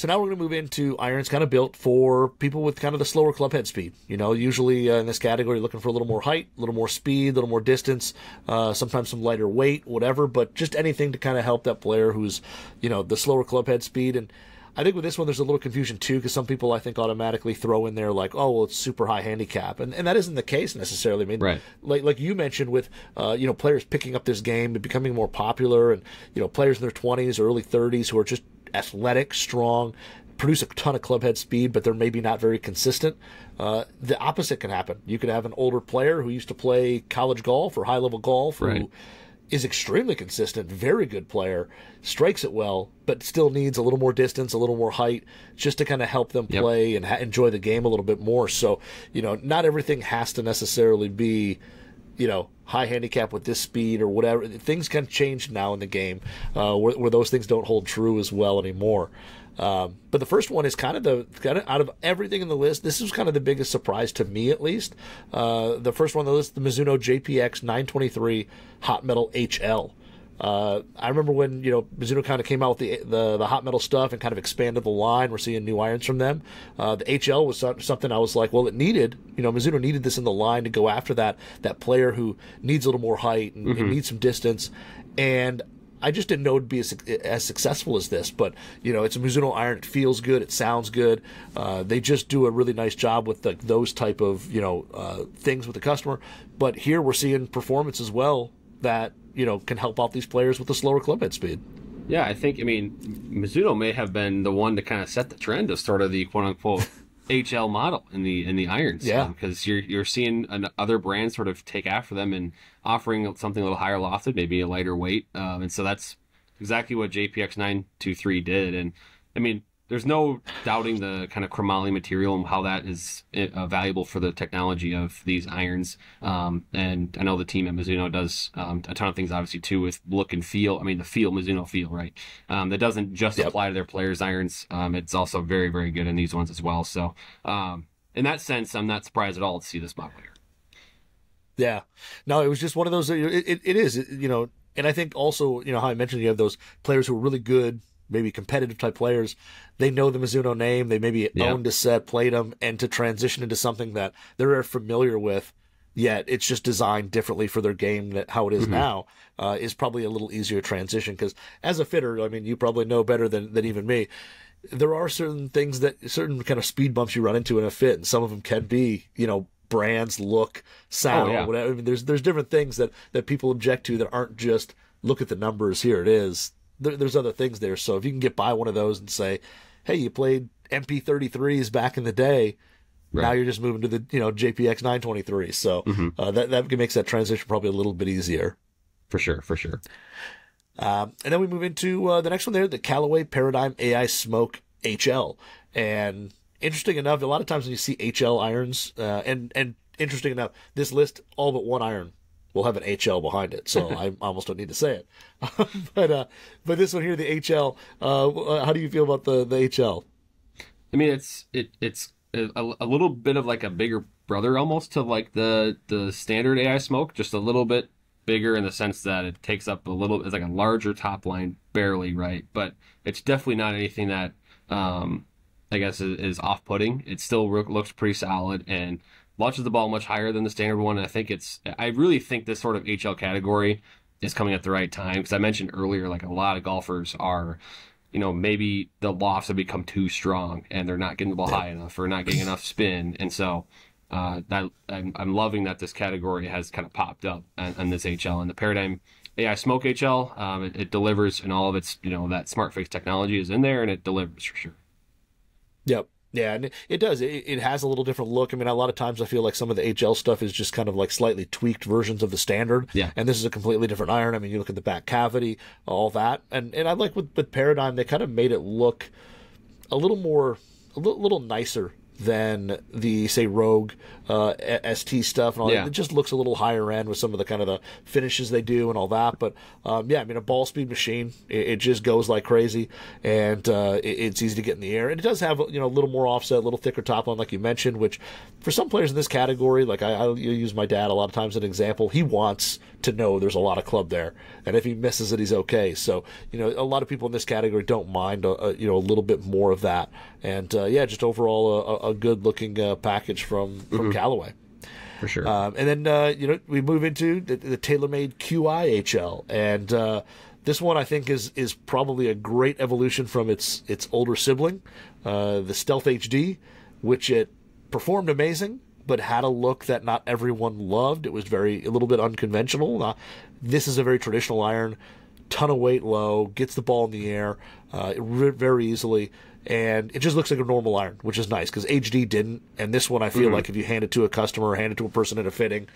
So now we're going to move into irons kind of built for people with kind of the slower club head speed. You know, usually in this category, looking for a little more height, a little more speed, a little more distance, sometimes some lighter weight, whatever, but just anything to kind of help that player who's, you know, the slower club head speed. And I think with this one, there's a little confusion too, because some people I think automatically throw in there like, oh, well, it's super high handicap, and that isn't the case necessarily. I mean, right. like you mentioned with you know, players picking up this game and becoming more popular, and you know, players in their 20s or early 30s who are just athletic, strong, produce a ton of club head speed, but they're maybe not very consistent. The opposite can happen. You could have an older player who used to play college golf or high level golf who is extremely consistent, very good player, strikes it well, but still needs a little more distance, a little more height, just to kind of help them play and enjoy the game a little bit more. So, you know, not everything has to necessarily be, you know, high handicap with this speed or whatever. Things can change now in the game where those things don't hold true as well anymore. But the first one is kind of out of everything in the list, this was kind of the biggest surprise to me, at least. The first one on the list, the Mizuno JPX 923 Hot Metal HL. I remember when, you know, Mizuno kind of came out with the hot metal stuff and kind of expanded the line. We're seeing new irons from them. The HL was something I was like, well, it needed, you know, Mizuno needed this in the line to go after that player who needs a little more height and needs some distance. And I just didn't know it'd be as successful as this, but you know, it's a Mizuno iron. It feels good. It sounds good. They just do a really nice job with those type of, you know, things with the customer. But here we're seeing performance as well that, you know, can help out these players with the slower club head speed. Yeah, I think, I mean, Mizuno may have been the one to kind of set the trend of sort of the quote unquote HL model in the irons. Yeah. Because you're seeing other brands sort of take after them and offering something a little higher lofted, maybe a lighter weight. And so that's exactly what JPX 923 did. And I mean, there's no doubting the kind of chromoly material and how that is valuable for the technology of these irons. And I know the team at Mizuno does a ton of things, obviously, too, with look and feel. I mean, the Mizuno feel, right? That doesn't just apply to their players' irons. It's also very, very good in these ones as well. So in that sense, I'm not surprised at all to see this model here. Yeah. No, it was just one of those, it is, you know, and I think also, you know, how I mentioned you have those players who are really good, maybe competitive type players. They know the Mizuno name. They maybe owned a set, played them, and to transition into something that they're familiar with, yet it's just designed differently for their game, that how it is now, is probably a little easier transition. Because as a fitter, I mean, you probably know better than even me. There are certain things certain kind of speed bumps you run into in a fit, and some of them can be, you know, brands, look, sound, whatever. I mean, there's different things that people object to that aren't just look at the numbers, here it is. There's other things there. So if you can get by one of those and say, hey, you played MP33s back in the day, now you're just moving to the, you know, JPX 923. So that makes that transition probably a little bit easier. For sure, for sure. And then we move into the next one there, the Callaway Paradigm AI Smoke HL. And interesting enough, a lot of times when you see HL irons, and interesting enough, this list, all but one iron will have an HL behind it, so I almost don't need to say it. But this one here, the HL, how do you feel about the HL? I mean, it's a little bit of like a bigger brother almost to like the standard AI Smoke, just a little bit bigger in the sense that it takes up it's like a larger top line, barely, right? But it's definitely not anything that I guess is off-putting. It still looks pretty solid and launches the ball much higher than the standard one. And I really think this sort of HL category is coming at the right time, because I mentioned earlier, like a lot of golfers are, you know, maybe the lofts have become too strong and they're not getting the ball high enough or not getting enough spin. And so I'm loving that this category has kind of popped up on this HL. And the Paradigm AI Smoke HL, it delivers, and all of its, you know, that smart face technology is in there, and it delivers for sure. Yep. Yeah, and it does. It has a little different look. I mean, a lot of times I feel like some of the HL stuff is just kind of like slightly tweaked versions of the standard. Yeah. And this is a completely different iron. I mean, you look at the back cavity, all that. And I like with Paradigm, they kind of made it look a little nicer than the, say, Rogue ST stuff and all that. It just looks a little higher end with some of the kind of the finishes they do and all that. But yeah, I mean, a ball speed machine, it just goes like crazy, and it's easy to get in the air. And it does have, you know, a little more offset, a little thicker top on, like you mentioned, which for some players in this category, like I use my dad a lot of times as an example, he wants to know there's a lot of club there, and if he misses it, he's okay. So, you know, a lot of people in this category don't mind you know, a little bit more of that. And yeah, just overall a good looking package from Callaway. For sure. And then you know, we move into the TaylorMade QI-HL, and this one I think is probably a great evolution from its older sibling, the Stealth HD, which it performed amazing, but had a look that not everyone loved. It was a little bit unconventional. This is a very traditional iron, ton of weight low, gets the ball in the air very easily, and it just looks like a normal iron, which is nice, because HD didn't, and this one I feel like if you hand it to a customer or hand it to a person in a fitting,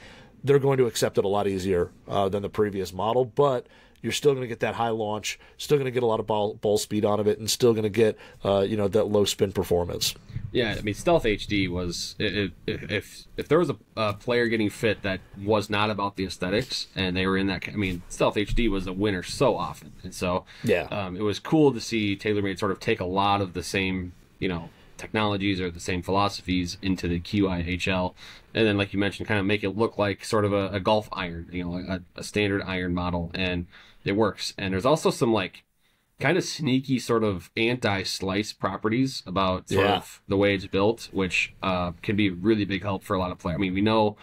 they're going to accept it a lot easier than the previous model, but you're still going to get that high launch, still going to get a lot of ball speed out of it, and still going to get you know, that low spin performance. Yeah, I mean, Stealth HD was, if there was a player getting fit that was not about the aesthetics, and they were in that, I mean, Stealth HD was a winner so often, and so yeah, it was cool to see TaylorMade sort of take a lot of the same, you know, technologies or the same philosophies into the QI-HL, and then, like you mentioned, kind of make it look like sort of a golf iron, you know, a standard iron model, and it works. And there's also some, like, kind of sneaky sort of anti-slice properties about sort of the way it's built, which can be a really big help for a lot of players. I mean, we know,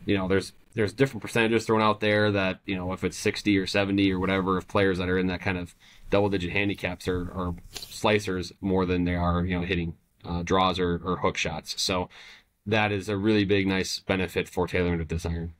you know, there's different percentages thrown out there that, you know, if it's 60 or 70 or whatever, of players that are in that kind of double-digit handicaps are slicers more than they are, you know, hitting draws or hook shots. So that is a really big, nice benefit for TaylorMade with this iron.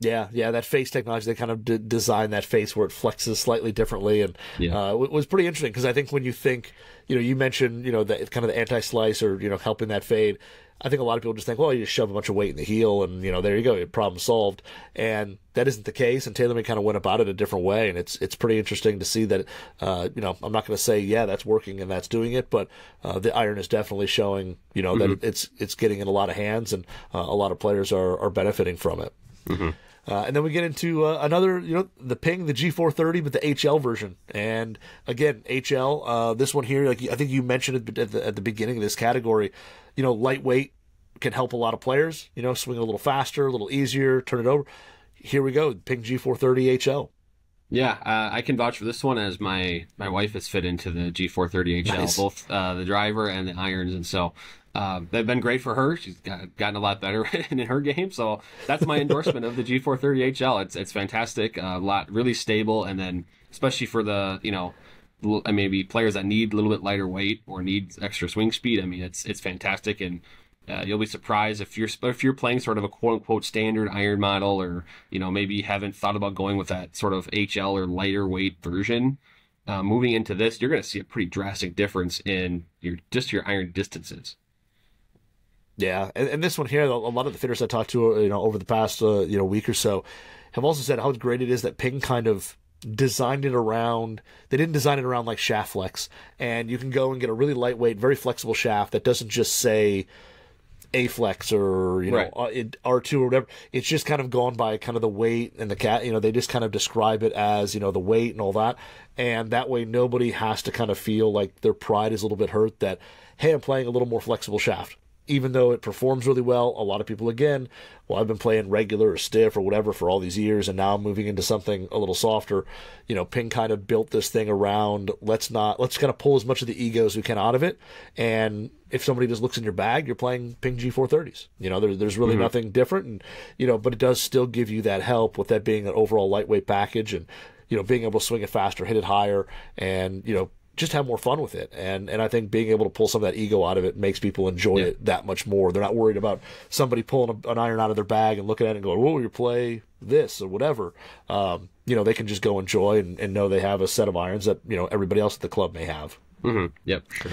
Yeah, that face technology, they kind of design that face where it flexes slightly differently, and it was pretty interesting, because I think when you think, you know, you mentioned, you know, the kind of the anti-slice or, you know, helping that fade, I think a lot of people just think, well, you just shove a bunch of weight in the heel and, you know, there you go, your problem solved. And that isn't the case, and TaylorMade kind of went about it a different way, and it's pretty interesting to see that, you know, I'm not going to say, yeah, that's working and that's doing it, but the iron is definitely showing, you know, that it's getting in a lot of hands, and a lot of players are benefiting from it. And then we get into another, you know, the Ping, the G430, but the HL version. And again, HL, this one here, like I think you mentioned it at the beginning of this category, you know, lightweight can help a lot of players, you know, swing a little faster, a little easier, turn it over. Here we go, Ping G430 HL. Yeah, I can vouch for this one, as my wife is fit into the G430 HL, nice. Both the driver and the irons, and so they've been great for her. She's gotten a lot better in her game, so that's my endorsement of the G430 HL. It's fantastic, really stable, and then especially for the, you know, maybe players that need a little bit lighter weight or need extra swing speed. I mean, it's fantastic, and you'll be surprised if you're playing sort of a quote unquote standard iron model, or, you know, maybe haven't thought about going with that sort of HL or lighter weight version. Moving into this, you're going to see a pretty drastic difference in your iron distances. Yeah, and this one here, a lot of the fitters I talked to, you know, over the past you know, week or so, have also said how great it is that Ping kind of designed it around. They didn't design it around like shaft flex, and you can go and get a really lightweight, very flexible shaft that doesn't just say A-flex or, you know, R2 or whatever. It's just kind of gone by kind of the weight and you know, they just kind of describe it as, you know, the weight and all that, and that way nobody has to kind of feel like their pride is a little bit hurt that, hey, I'm playing a little more flexible shaft. Even though it performs really well, a lot of people, again, well, I've been playing regular or stiff or whatever for all these years, and now I'm moving into something a little softer. You know, Ping kind of built this thing around, let's kind of pull as much of the ego as we can out of it. And if somebody just looks in your bag, you're playing Ping G430s. You know, there's really nothing different, and, you know, but it does still give you that help with that being an overall lightweight package, and, you know, being able to swing it faster, hit it higher, and, you know, just have more fun with it. And I think being able to pull some of that ego out of it makes people enjoy it that much more. They're not worried about somebody pulling an iron out of their bag and looking at it and going, "Whoa, you play this," or whatever. You know, they can just go enjoy and know they have a set of irons that, you know, everybody else at the club may have. Yep, sure.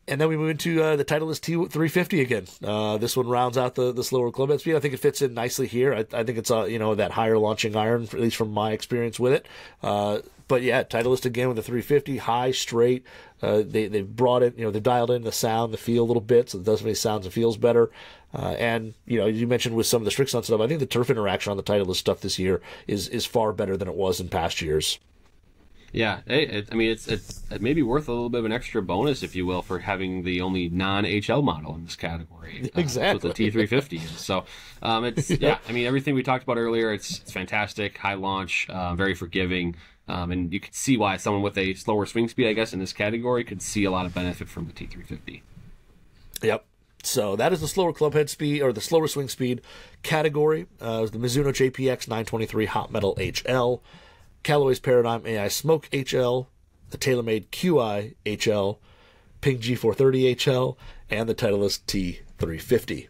And then we move into the Titleist T350 again. This one rounds out the slower clubhead speed. I think it fits in nicely here. I think it's that higher launching iron, at least from my experience with it. But yeah, Titleist again with the 350, high, straight. They've brought it, they've dialed in the sound, the feel a little bit, so it does make sounds and feels better. And you mentioned with some of the Strixon stuff, I think the turf interaction on the Titleist stuff this year is far better than it was in past years. Yeah, it may be worth a little bit of an extra bonus, if you will, for having the only non-HL model in this category. Exactly. With the T350. So, everything we talked about earlier, it's fantastic, high launch, very forgiving, and you could see why someone with a slower swing speed, I guess, in this category could see a lot of benefit from the T350. Yep. So that is the slower clubhead speed, or the slower swing speed category. The Mizuno JPX 923 Hot Metal HL. Callaway's Paradigm AI Smoke HL, the TaylorMade QI HL, Ping G430 HL, and the Titleist T350.